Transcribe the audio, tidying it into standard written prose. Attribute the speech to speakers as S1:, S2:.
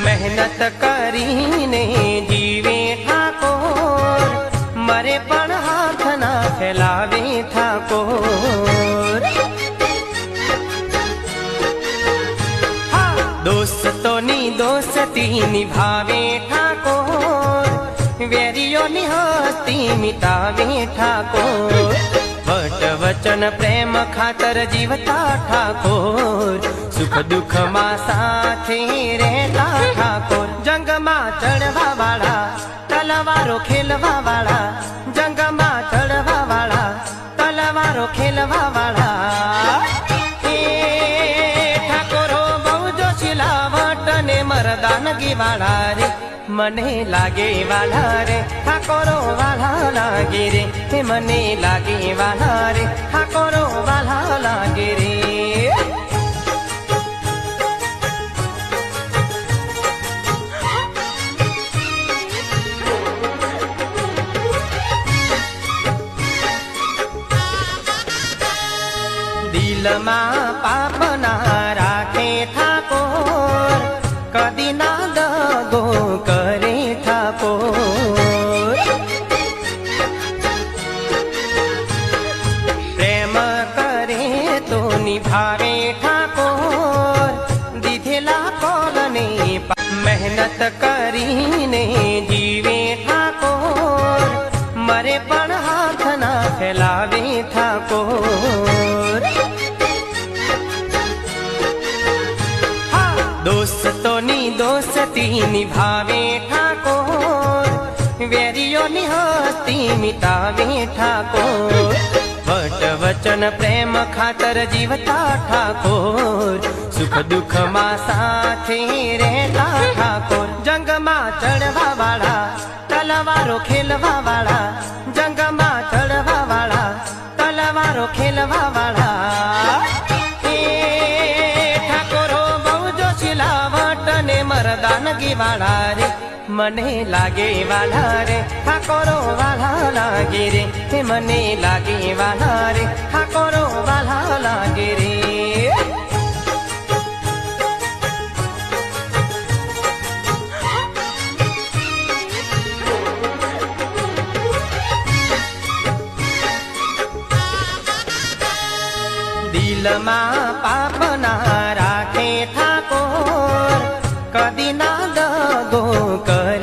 S1: मेहनत करीने जीवे ठाकोर, मरे पण हाथ ना फैलावे ठाकोर। दोस्तोनी दोस्ती निभावे ठाकोर, वेरियोनी हस्ती मिटावे ठाकोर। वट वचन प्रेम खातर जीवता ठाकोर, सुख दुख में साथे रहता ठाकोर। जंग में चढ़वा वाला, तलवारो खेलवा वाला, जंग में चढ़वा वाला, तलवारो खेलवा वाला। ठाकोरो बहु जोशीला वट ने मरदानगी वाला रे, मने लागे वाला रे ठाकोरो वाला लागे रे, हे मने लागे वाला रे ठाकोरो वाला लागे रे। दिल में पाप ना राखे ठाकोर, कदी ना दगो करे ठाकोर। प्रेम करे तो निभावे ठाकोर, दीधेला कोलने मेहनत करीने जीवे ठाकोर, मरे पण हाथ ना फैलावे ठाकोर। दोस्तोनी दोस्ती निभावे ठाकोर, वेरियोनी हस्ती मिटावे ठाकोर। वट वचन प्रेम खातर जीवता ठाकोर, सुख दुख में साथे रहता ठाकोर। जंग में चढ़वा वाला, तलवारो खेलवा वाला, जंग में चढ़वा वाला, तलवारो खेलवा वाला। मरदानगी वाला रे, मने लागे वाला रे ठाकोरो वाला लागे रे, हे मने लागे वाला रे ठाकोरो वाला लागे रे। दिल में पाप ना राखे ठाकोर, कदी ना दगो करे